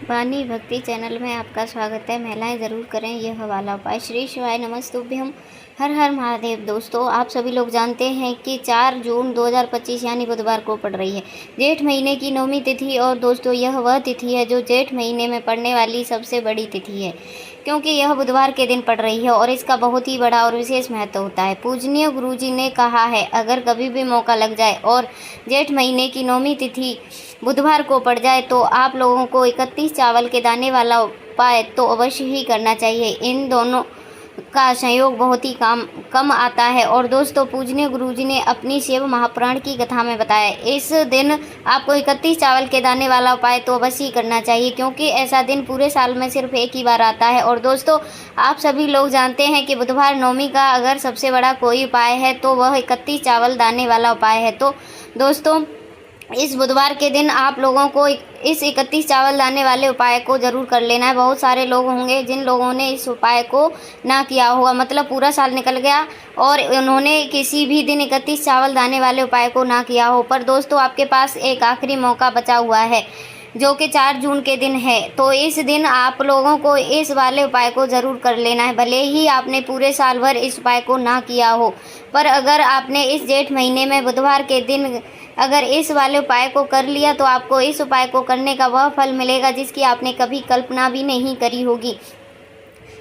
वाणी भक्ति चैनल में आपका स्वागत है। महिलाएं ज़रूर करें यह वाला उपाय। श्री शिवाय नमस्तुभ्यम, हर हर महादेव। दोस्तों, आप सभी लोग जानते हैं कि 4 जून 2025 यानी बुधवार को पड़ रही है जेठ महीने की 9वीं तिथि। और दोस्तों, यह वह तिथि है जो जेठ महीने में पड़ने वाली सबसे बड़ी तिथि है, क्योंकि यह बुधवार के दिन पड़ रही है और इसका बहुत ही बड़ा और विशेष महत्व होता है। पूजनीय गुरुजी ने कहा है, अगर कभी भी मौका लग जाए और जेठ महीने की 9वीं तिथि बुधवार को पड़ जाए तो आप लोगों को 31 चावल के दाने वाला उपाय तो अवश्य ही करना चाहिए। इन दोनों का संयोग बहुत ही कम आता है। और दोस्तों, पूजनीय गुरुजी ने अपनी शिव महापुराण की कथा में बताया, इस दिन आपको 31 चावल के दाने वाला उपाय तो अवश्य ही करना चाहिए, क्योंकि ऐसा दिन पूरे साल में सिर्फ एक ही बार आता है। और दोस्तों, आप सभी लोग जानते हैं कि बुधवार नवमी का अगर सबसे बड़ा कोई उपाय है तो वह 31 चावल दाने वाला उपाय है। तो दोस्तों, इस बुधवार के दिन आप लोगों को इस 31 चावल दाने वाले उपाय को ज़रूर कर लेना है। बहुत सारे लोग होंगे जिन लोगों ने इस उपाय को ना किया होगा, मतलब पूरा साल निकल गया और उन्होंने किसी भी दिन 31 चावल दाने वाले उपाय को ना किया हो। पर दोस्तों, आपके पास एक आखिरी मौका बचा हुआ है जो कि 4 जून के दिन है। तो इस दिन आप लोगों को इस वाले उपाय को ज़रूर कर लेना है, भले ही आपने पूरे साल भर इस उपाय को ना किया हो। पर अगर आपने इस जेठ महीने में बुधवार के दिन अगर इस वाले उपाय को कर लिया तो आपको इस उपाय को करने का वह फल मिलेगा जिसकी आपने कभी कल्पना भी नहीं करी होगी।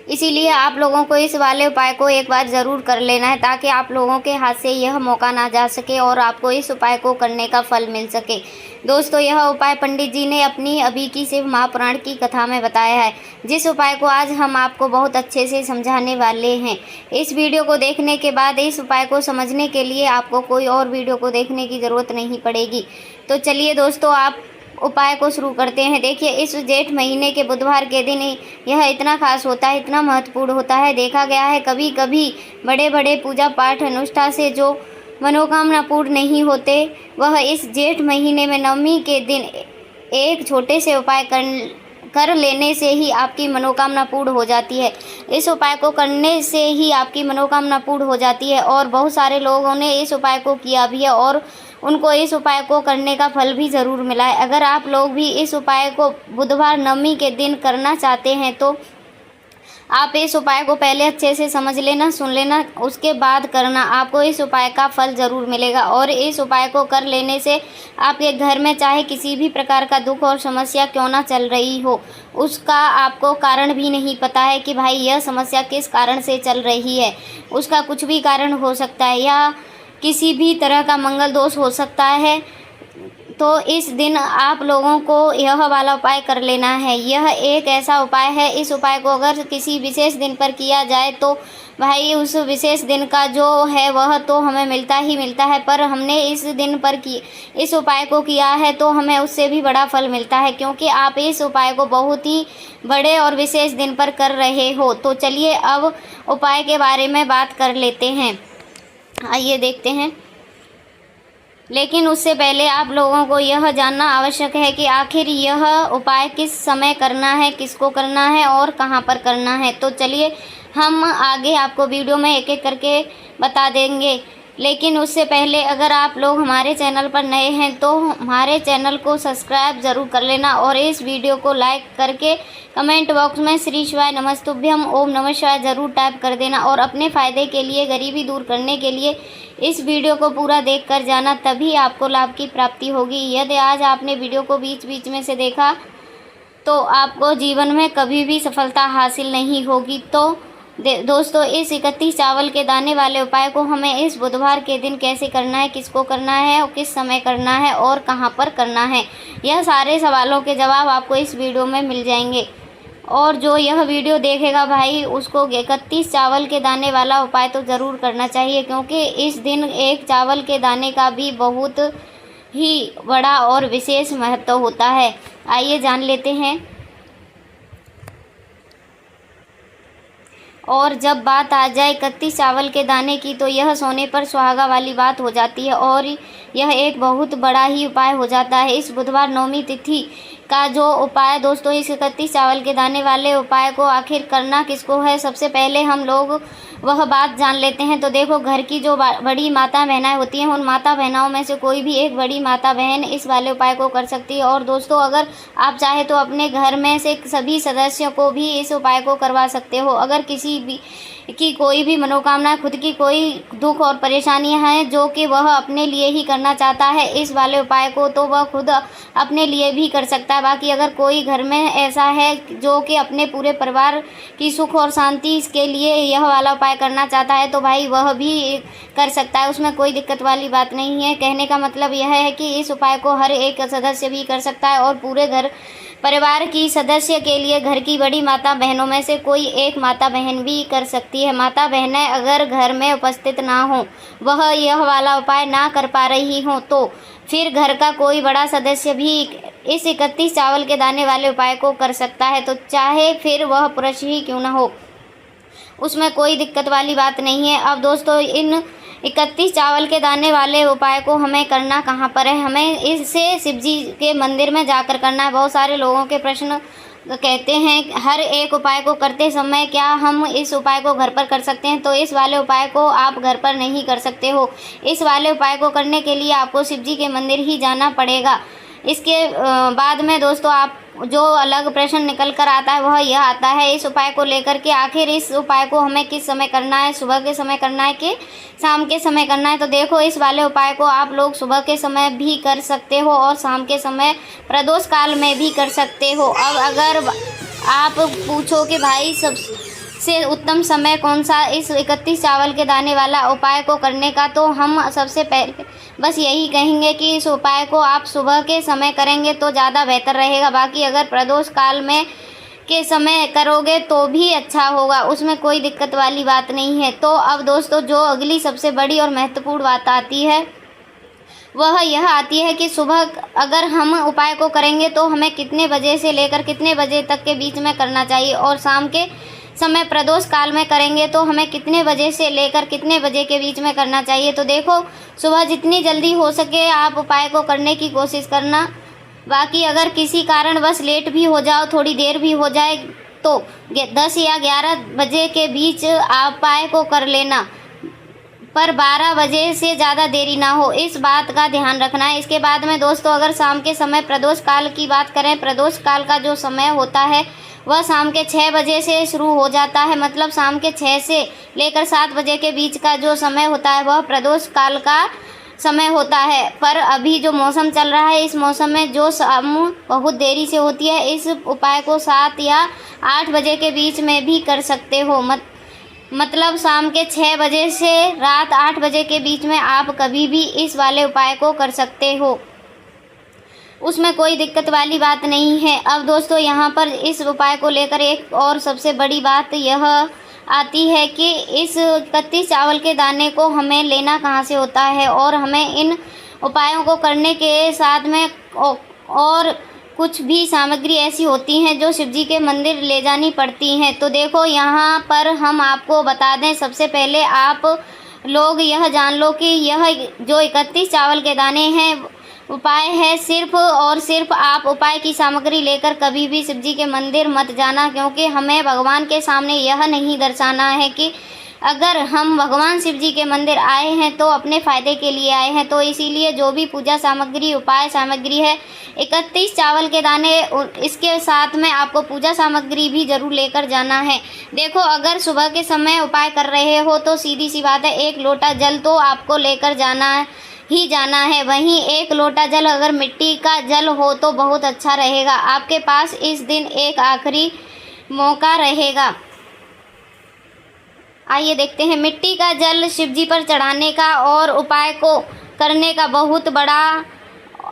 इसीलिए आप लोगों को इस वाले उपाय को एक बार ज़रूर कर लेना है, ताकि आप लोगों के हाथ से यह मौका ना जा सके और आपको इस उपाय को करने का फल मिल सके। दोस्तों, यह उपाय पंडित जी ने अपनी अभी की शिव महापुराण की कथा में बताया है, जिस उपाय को आज हम आपको बहुत अच्छे से समझाने वाले हैं। इस वीडियो को देखने के बाद इस उपाय को समझने के लिए आपको कोई और वीडियो को देखने की ज़रूरत नहीं पड़ेगी। तो चलिए दोस्तों, आप उपाय को शुरू करते हैं। देखिए, इस जेठ महीने के बुधवार के दिन यह इतना खास होता है, इतना महत्वपूर्ण होता है। देखा गया है कभी कभी बड़े बड़े पूजा पाठ अनुष्ठान से जो मनोकामना पूर्ण नहीं होते, वह इस जेठ महीने में 9वीं के दिन एक छोटे से उपाय कर लेने से ही आपकी मनोकामना पूर्ण हो जाती है। इस उपाय को करने से ही आपकी मनोकामना पूर्ण हो जाती है। और बहुत सारे लोगों ने इस उपाय को किया भी है और उनको इस उपाय को करने का फल भी ज़रूर मिला है। अगर आप लोग भी इस उपाय को बुधवार नवमी के दिन करना चाहते हैं तो आप इस उपाय को पहले अच्छे से समझ लेना, सुन लेना, उसके बाद करना। आपको इस उपाय का फल ज़रूर मिलेगा। और इस उपाय को कर लेने से आपके घर में चाहे किसी भी प्रकार का दुख और समस्या क्यों ना चल रही हो, उसका आपको कारण भी नहीं पता है कि भाई यह समस्या किस कारण से चल रही है। उसका कुछ भी कारण हो सकता है या किसी भी तरह का मंगल दोष हो सकता है। तो इस दिन आप लोगों को यह वाला उपाय कर लेना है। यह एक ऐसा उपाय है, इस उपाय को अगर किसी विशेष दिन पर किया जाए तो भाई उस विशेष दिन का जो है वह तो हमें मिलता ही मिलता है, पर हमने इस दिन पर इस उपाय को किया है तो हमें उससे भी बड़ा फल मिलता है, क्योंकि आप इस उपाय को बहुत ही बड़े और विशेष दिन पर कर रहे हो। तो चलिए अब उपाय के बारे में बात कर लेते हैं। आइए देखते हैं। लेकिन उससे पहले आप लोगों को यह जानना आवश्यक है कि आखिर यह उपाय किस समय करना है, किसको करना है और कहां पर करना है। तो चलिए हम आगे आपको वीडियो में एक एक करके बता देंगे। लेकिन उससे पहले अगर आप लोग हमारे चैनल पर नए हैं तो हमारे चैनल को सब्सक्राइब ज़रूर कर लेना और इस वीडियो को लाइक करके कमेंट बॉक्स में श्री शिवाय नमस्तुभ्यम ओम नमः शिवाय ज़रूर टाइप कर देना। और अपने फ़ायदे के लिए, गरीबी दूर करने के लिए इस वीडियो को पूरा देख कर जाना, तभी आपको लाभ की प्राप्ति होगी। यदि आज आपने वीडियो को बीच बीच में से देखा तो आपको जीवन में कभी भी सफलता हासिल नहीं होगी। तो दोस्तों, इस 31 चावल के दाने वाले उपाय को हमें इस बुधवार के दिन कैसे करना है, किसको करना है और किस समय करना है और कहां पर करना है, यह सारे सवालों के जवाब आपको इस वीडियो में मिल जाएंगे। और जो यह वीडियो देखेगा भाई, उसको 31 चावल के दाने वाला उपाय तो ज़रूर करना चाहिए, क्योंकि इस दिन एक चावल के दाने का भी बहुत ही बड़ा और विशेष महत्व होता है। आइए जान लेते हैं। और जब बात आ जाए 31 चावल के दाने की तो यह सोने पर सुहागा वाली बात हो जाती है और यह एक बहुत बड़ा ही उपाय हो जाता है। इस बुधवार 9वीं तिथि का जो उपाय दोस्तों, इस 31 चावल के दाने वाले उपाय को आखिर करना किसको है। सबसे पहले हम लोग वह बात जान लेते हैं। तो देखो, घर की जो बड़ी माता बहनाएं होती हैं, उन माता बहनाओं में से कोई भी एक बड़ी माता बहन इस वाले उपाय को कर सकती है। और दोस्तों, अगर आप चाहे तो अपने घर में से सभी सदस्यों को भी इस उपाय को करवा सकते हो। अगर किसी भी की कोई भी मनोकामना, खुद की कोई दुख और परेशानियां हैं जो कि वह अपने लिए ही करना चाहता है इस वाले उपाय को, तो वह खुद अपने लिए भी कर सकता है। बाकी अगर कोई घर में ऐसा है जो कि अपने पूरे परिवार की सुख और शांति के लिए यह वाला उपाय करना चाहता है, तो भाई वह भी कर सकता है, उसमें कोई दिक्कत वाली बात नहीं है। कहने का मतलब यह है कि इस उपाय को हर एक सदस्य भी कर सकता है और पूरे घर परिवार की सदस्य के लिए घर की बड़ी माता बहनों में से कोई एक माता बहन भी कर सकती है। माता बहनें अगर घर में उपस्थित ना हो, वह यह वाला उपाय ना कर पा रही हो, तो फिर घर का कोई बड़ा सदस्य भी इस 31 चावल के दाने वाले उपाय को कर सकता है। तो चाहे फिर वह पुरुष ही क्यों ना हो, उसमें कोई दिक्कत वाली बात नहीं है। अब दोस्तों, इन 31 चावल के दाने वाले उपाय को हमें करना कहाँ पर है? हमें इसे शिव जी के मंदिर में जाकर करना है। बहुत सारे लोगों के प्रश्न कहते हैं हर एक उपाय को करते समय क्या हम इस उपाय को घर पर कर सकते हैं? तो इस वाले उपाय को आप घर पर नहीं कर सकते हो। इस वाले उपाय को करने के लिए आपको शिव जी के मंदिर ही जाना पड़ेगा। इसके बाद में दोस्तों, आप जो अलग प्रश्न निकल कर आता है वह यह आता है इस उपाय को लेकर के, आखिर इस उपाय को हमें किस समय करना है? सुबह के समय करना है कि शाम के समय करना है? तो देखो, इस वाले उपाय को आप लोग सुबह के समय भी कर सकते हो और शाम के समय प्रदोष काल में भी कर सकते हो। अब अगर आप पूछो कि भाई सबसे उत्तम समय कौन सा इस 31 चावल के दाने वाला उपाय को करने का, तो हम सबसे पहले बस यही कहेंगे कि इस उपाय को आप सुबह के समय करेंगे तो ज़्यादा बेहतर रहेगा। बाकी अगर प्रदोष काल में के समय करोगे तो भी अच्छा होगा, उसमें कोई दिक्कत वाली बात नहीं है। तो अब दोस्तों, जो अगली सबसे बड़ी और महत्वपूर्ण बात आती है वह यह आती है कि सुबह अगर हम उपाय को करेंगे तो हमें कितने बजे से लेकर कितने बजे तक के बीच में करना चाहिए, और शाम के समय प्रदोष काल में करेंगे तो हमें कितने बजे से लेकर कितने बजे के बीच में करना चाहिए। तो देखो, सुबह जितनी जल्दी हो सके आप उपाय को करने की कोशिश करना। बाकी अगर किसी कारणवश लेट भी हो जाओ, थोड़ी देर भी हो जाए, तो 10 या 11 बजे के बीच आप उपाय को कर लेना, पर 12 बजे से ज़्यादा देरी ना हो, इस बात का ध्यान रखना है। इसके बाद में दोस्तों, अगर शाम के समय प्रदोष काल की बात करें, प्रदोष काल का जो समय होता है वह शाम के 6 बजे से शुरू हो जाता है। मतलब शाम के 6 से लेकर 7 बजे के बीच का जो समय होता है वह प्रदोष काल का समय होता है। पर अभी जो मौसम चल रहा है, इस मौसम में जो शाम बहुत देरी से होती है, इस उपाय को 7 या 8 बजे के बीच में भी कर सकते हो। मतलब शाम के 6 बजे से रात 8 बजे के बीच में आप कभी भी इस वाले उपाय को कर सकते हो, उसमें कोई दिक्कत वाली बात नहीं है। अब दोस्तों, यहाँ पर इस उपाय को लेकर एक और सबसे बड़ी बात यह आती है कि इस 31 चावल के दाने को हमें लेना कहाँ से होता है, और हमें इन उपायों को करने के साथ में और कुछ भी सामग्री ऐसी होती हैं जो शिवजी के मंदिर ले जानी पड़ती हैं। तो देखो, यहाँ पर हम आपको बता दें, सबसे पहले आप लोग यह जान लो कि यह जो 31 चावल के दाने हैं उपाय है सिर्फ और सिर्फ आप उपाय की सामग्री लेकर कभी भी शिवजी के मंदिर मत जाना, क्योंकि हमें भगवान के सामने यह नहीं दर्शाना है कि अगर हम भगवान शिव जी के मंदिर आए हैं तो अपने फ़ायदे के लिए आए हैं। तो इसीलिए जो भी पूजा सामग्री उपाय सामग्री है 31 चावल के दाने, इसके साथ में आपको पूजा सामग्री भी ज़रूर लेकर जाना है। देखो, अगर सुबह के समय उपाय कर रहे हो तो सीधी सी बात है, 1 लोटा जल तो आपको लेकर जाना ही जाना है। वहीं 1 लोटा जल अगर मिट्टी का जल हो तो बहुत अच्छा रहेगा। आपके पास इस दिन एक आखिरी मौका रहेगा। आइए देखते हैं, मिट्टी का जल शिवजी पर चढ़ाने का और उपाय को करने का बहुत बड़ा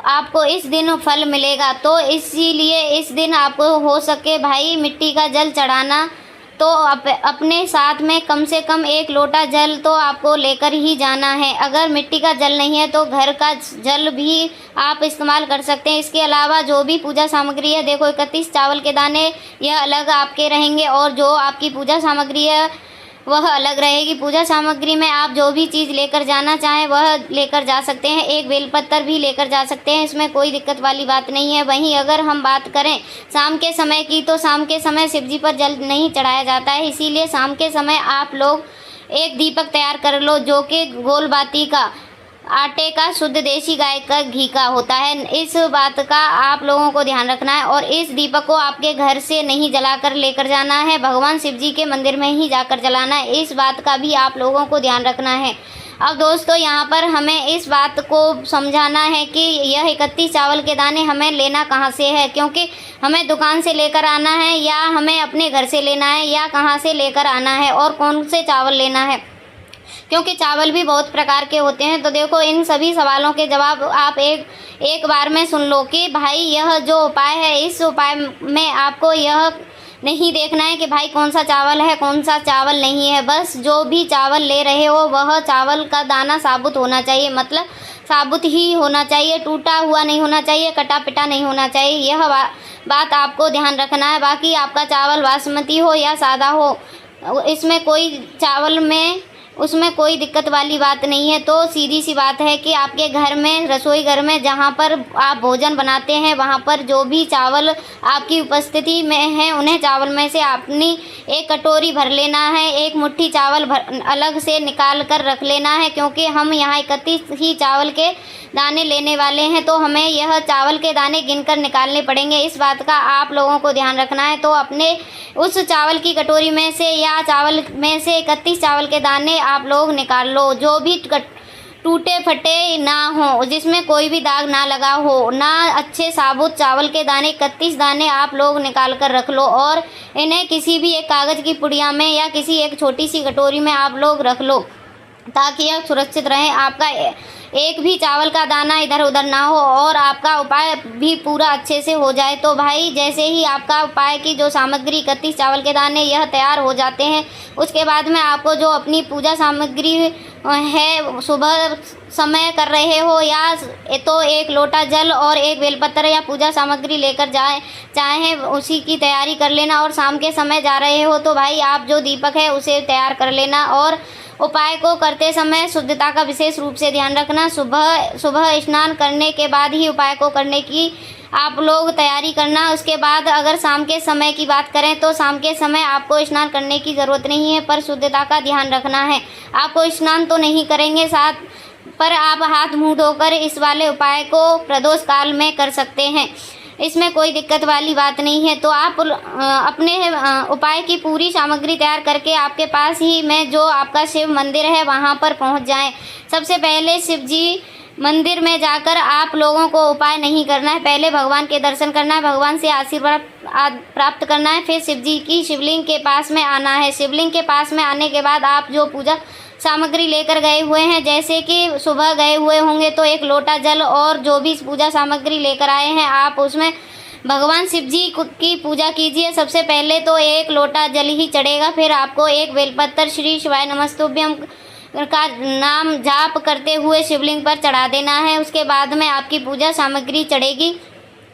आपको इस दिन फल मिलेगा। तो इसीलिए इस दिन आपको हो सके भाई मिट्टी का जल चढ़ाना, तो अपने साथ में कम से कम 1 लोटा जल तो आपको लेकर ही जाना है। अगर मिट्टी का जल नहीं है तो घर का जल भी आप इस्तेमाल कर सकते हैं। इसके अलावा जो भी पूजा सामग्री है, देखो 31 चावल के दाने यह अलग आपके रहेंगे और जो आपकी पूजा सामग्री है वह अलग रहेगी। पूजा सामग्री में आप जो भी चीज़ लेकर जाना चाहें वह लेकर जा सकते हैं। 1 बेलपत्र भी लेकर जा सकते हैं, इसमें कोई दिक्कत वाली बात नहीं है। वहीं अगर हम बात करें शाम के समय की, तो शाम के समय शिवजी पर जल नहीं चढ़ाया जाता है, इसीलिए शाम के समय आप लोग एक दीपक तैयार कर लो जो कि गोलबाती का आटे का शुद्ध देसी गाय का घी का होता है। इस बात का आप लोगों को ध्यान रखना है और इस दीपक को आपके घर से नहीं जलाकर लेकर जाना है, भगवान शिव जी के मंदिर में ही जाकर जलाना है। इस बात का भी आप लोगों को ध्यान रखना है। अब दोस्तों यहाँ पर हमें इस बात को समझाना है कि यह 31 चावल के दाने हमें लेना कहाँ से है, क्योंकि हमें दुकान से लेकर आना है या हमें अपने घर से लेना है या कहाँ से लेकर आना है और कौन से चावल लेना है, क्योंकि चावल भी बहुत प्रकार के होते हैं। तो देखो इन सभी सवालों के जवाब आप एक बार में सुन लो कि भाई यह जो उपाय है, इस उपाय में आपको यह नहीं देखना है कि भाई कौन सा चावल है कौन सा चावल नहीं है। बस जो भी चावल ले रहे हो वह चावल का दाना साबुत होना चाहिए, मतलब साबुत ही होना चाहिए, टूटा हुआ नहीं होना चाहिए, कटा पिटा नहीं होना चाहिए। यह बात आपको ध्यान रखना है। बाकी आपका चावल बासमती हो या सादा हो, इसमें कोई चावल में उसमें कोई दिक्कत वाली बात नहीं है। तो सीधी सी बात है कि आपके घर में, रसोई घर में जहाँ पर आप भोजन बनाते हैं, वहाँ पर जो भी चावल आपकी उपस्थिति में हैं, उन्हें चावल में से अपनी एक कटोरी भर लेना है। एक मुट्ठी चावल अलग से निकाल कर रख लेना है, क्योंकि हम यहाँ 31 ही चावल के दाने लेने वाले हैं, तो हमें यह चावल के दाने गिनकर निकालने पड़ेंगे। इस बात का आप लोगों को ध्यान रखना है। तो अपने उस चावल की कटोरी में से या चावल में से 31 चावल के दाने आप लोग निकाल लो, जो भी टूटे फटे ना हो, जिसमें कोई भी दाग ना लगा हो, ना अच्छे साबुत चावल के दाने 31 दाने आप लोग निकाल कर रख लो और इन्हें किसी भी एक कागज़ की पुड़िया में या किसी एक छोटी सी कटोरी में आप लोग रख लो, ताकि यह सुरक्षित रहे, आपका एक भी चावल का दाना इधर उधर ना हो और आपका उपाय भी पूरा अच्छे से हो जाए। तो भाई जैसे ही आपका उपाय की जो सामग्री 31 चावल के दाने यह तैयार हो जाते हैं, उसके बाद में आपको जो अपनी पूजा सामग्री है, सुबह समय कर रहे हो या तो एक लोटा जल और एक बेलपत्र या पूजा सामग्री लेकर चाहें उसी की तैयारी कर लेना। और शाम के समय जा रहे हो तो भाई आप जो दीपक है उसे तैयार कर लेना और उपाय को करते समय शुद्धता का विशेष रूप से ध्यान रखना। सुबह स्नान करने के बाद ही उपाय को करने की आप लोग तैयारी करना। उसके बाद अगर शाम के समय की बात करें तो शाम के समय आपको स्नान करने की ज़रूरत नहीं है, पर शुद्धता का ध्यान रखना है। आपको स्नान तो नहीं करेंगे साथ, पर आप हाथ मुंह धोकर इस वाले उपाय को प्रदोष काल में कर सकते हैं, इसमें कोई दिक्कत वाली बात नहीं है। तो आप अपने उपाय की पूरी सामग्री तैयार करके आपके पास ही में जो आपका शिव मंदिर है वहाँ पर पहुँच जाएं। सबसे पहले शिव जी मंदिर में जाकर आप लोगों को उपाय नहीं करना है, पहले भगवान के दर्शन करना है, भगवान से आशीर्वाद प्राप्त करना है, फिर शिव जी की शिवलिंग के पास में आना है। शिवलिंग के पास में आने के बाद आप जो पूजा सामग्री लेकर गए हुए हैं, जैसे कि सुबह गए हुए होंगे तो एक लोटा जल और जो भी पूजा सामग्री लेकर आए हैं आप उसमें भगवान शिव जी की पूजा कीजिए। सबसे पहले तो एक लोटा जल ही चढ़ेगा, फिर आपको एक बेलपत्र श्री शिवाय नमस्तुभ्यम का नाम जाप करते हुए शिवलिंग पर चढ़ा देना है। उसके बाद में आपकी पूजा सामग्री चढ़ेगी।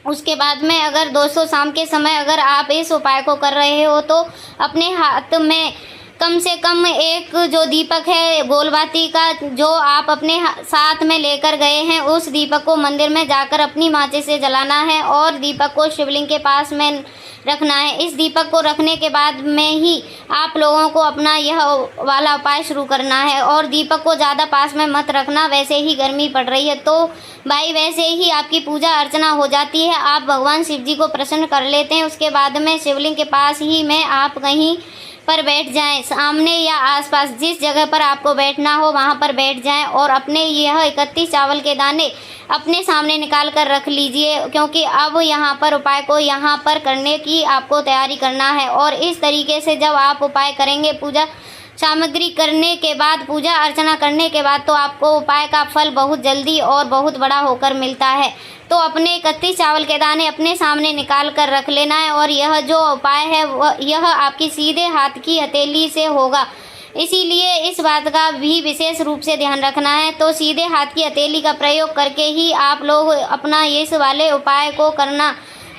उसके बाद में अगर दोस्तों शाम के समय अगर आप इस उपाय को कर रहे हो तो अपने हाथ में कम से कम एक जो दीपक है गोलबाती का जो आप अपने साथ में लेकर गए हैं, उस दीपक को मंदिर में जाकर अपनी माचे से जलाना है और दीपक को शिवलिंग के पास में रखना है। इस दीपक को रखने के बाद में ही आप लोगों को अपना यह वाला उपाय शुरू करना है और दीपक को ज़्यादा पास में मत रखना, वैसे ही गर्मी पड़ रही है तो भाई वैसे ही आपकी पूजा अर्चना हो जाती है, आप भगवान शिव जी को प्रसन्न कर लेते हैं। उसके बाद में शिवलिंग के पास ही में आप कहीं पर बैठ जाएं, सामने या आसपास जिस जगह पर आपको बैठना हो वहां पर बैठ जाएं और अपने यह 31 चावल के दाने अपने सामने निकाल कर रख लीजिए, क्योंकि अब यहाँ पर उपाय को यहाँ पर करने की आपको तैयारी करना है। और इस तरीके से जब आप उपाय करेंगे, पूजा सामग्री करने के बाद, पूजा अर्चना करने के बाद, तो आपको उपाय का फल बहुत जल्दी और बहुत बड़ा होकर मिलता है। तो अपने 31 चावल के दाने अपने सामने निकाल कर रख लेना है और यह जो उपाय है यह आपकी सीधे हाथ की हथेली से होगा, इसीलिए इस बात का भी विशेष रूप से ध्यान रखना है। तो सीधे हाथ की हथेली का प्रयोग करके ही आप लोग अपना इस वाले उपाय को करना।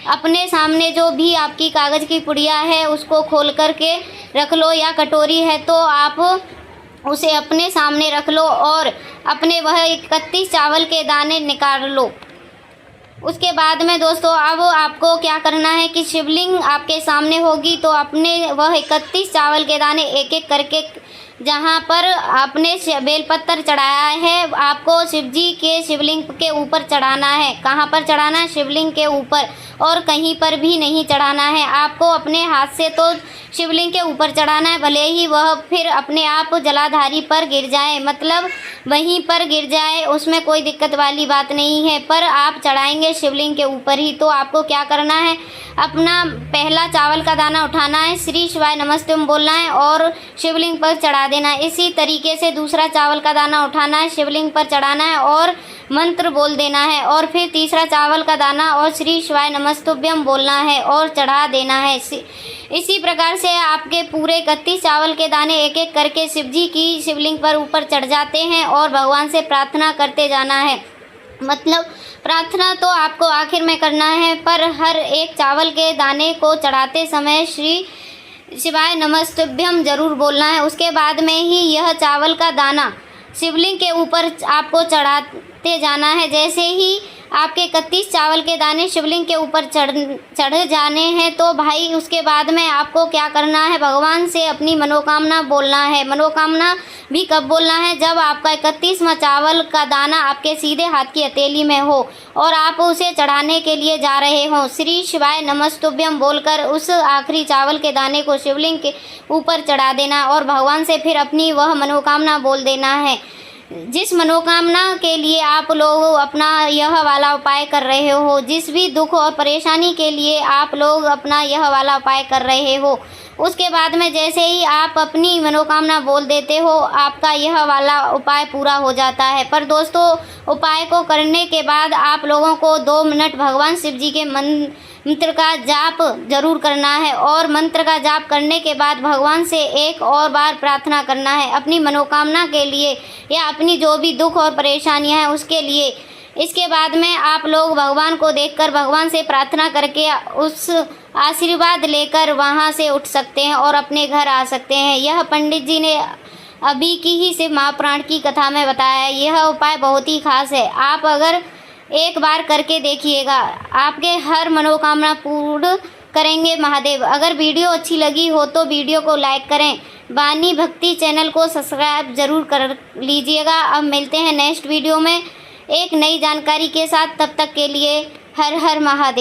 अपने सामने जो भी आपकी कागज़ की पुड़िया है उसको खोल करके रख लो, या कटोरी है तो आप उसे अपने सामने रख लो और अपने वह 31 चावल के दाने निकाल लो। उसके बाद में दोस्तों अब आपको क्या करना है कि शिवलिंग आपके सामने होगी तो अपने वह 31 चावल के दाने एक एक करके जहाँ पर आपने बेलपत्र चढ़ाया है आपको शिव जी के शिवलिंग के ऊपर चढ़ाना है। कहाँ पर चढ़ाना है? शिवलिंग के ऊपर, और कहीं पर भी नहीं चढ़ाना है। आपको अपने हाथ से तो शिवलिंग के ऊपर चढ़ाना है, भले ही वह फिर अपने आप जलाधारी पर गिर जाए, मतलब वहीं पर गिर जाए, उसमें कोई दिक्कत वाली बात नहीं है। पर आप चढ़ाएंगे शिवलिंग के ऊपर ही। तो आपको क्या करना है? अपना पहला चावल का दाना उठाना है, श्री शिवाय नमस्तुभ्यम बोलना है और शिवलिंग पर चढ़ा देना है। इसी तरीके से दूसरा चावल का दाना उठाना है, शिवलिंग पर चढ़ाना है और मंत्र बोल देना है, और फिर तीसरा चावल का दाना और श्री शिवाय नमस्तुभ्यम बोलना है और चढ़ा देना है। इसी प्रकार से आपके पूरे 31 चावल के दाने एक एक करके शिव जी की शिवलिंग पर ऊपर चढ़ जाते हैं और भगवान से प्रार्थना करते जाना है। मतलब प्रार्थना तो आपको आखिर में करना है, पर हर एक चावल के दाने को चढ़ाते समय श्री शिवाय नमस्तुभ्यम जरूर बोलना है। उसके बाद में ही यह चावल का दाना शिवलिंग के ऊपर आपको चढ़ाते जाना है। जैसे ही आपके 31 चावल के दाने शिवलिंग के ऊपर चढ़ जाने हैं तो भाई उसके बाद में आपको क्या करना है? भगवान से अपनी मनोकामना बोलना है। मनोकामना भी कब बोलना है? जब आपका 31वां चावल का दाना आपके सीधे हाथ की हथेली में हो और आप उसे चढ़ाने के लिए जा रहे हों। श्री शिवाय नमस्तुभ्यम बोलकर उस आखिरी चावल के दाने को शिवलिंग के ऊपर चढ़ा देना और भगवान से फिर अपनी वह मनोकामना बोल देना है। जिस मनोकामना के लिए आप लोग अपना यह वाला उपाय कर रहे हो, जिस भी दुख और परेशानी के लिए आप लोग अपना यह वाला उपाय कर रहे हो, उसके बाद में जैसे ही आप अपनी मनोकामना बोल देते हो आपका यह वाला उपाय पूरा हो जाता है। पर दोस्तों, उपाय को करने के बाद आप लोगों को 2 मिनट भगवान शिव जी के मंत्र का जाप जरूर करना है, और मंत्र का जाप करने के बाद भगवान से एक और बार प्रार्थना करना है अपनी मनोकामना के लिए या अपनी जो भी दुख और परेशानियां हैं उसके लिए। इसके बाद में आप लोग भगवान को देखकर भगवान से प्रार्थना करके उस आशीर्वाद लेकर वहां से उठ सकते हैं और अपने घर आ सकते हैं। यह पंडित जी ने अभी की ही शिव महापुराण की कथा में बताया है। यह उपाय बहुत ही खास है, आप अगर एक बार करके देखिएगा, आपके हर मनोकामना पूर्ण करेंगे महादेव। अगर वीडियो अच्छी लगी हो तो वीडियो को लाइक करें, वाणी भक्ति चैनल को सब्सक्राइब जरूर कर लीजिएगा। अब मिलते हैं नेक्स्ट वीडियो में एक नई जानकारी के साथ, तब तक के लिए हर हर महादेव।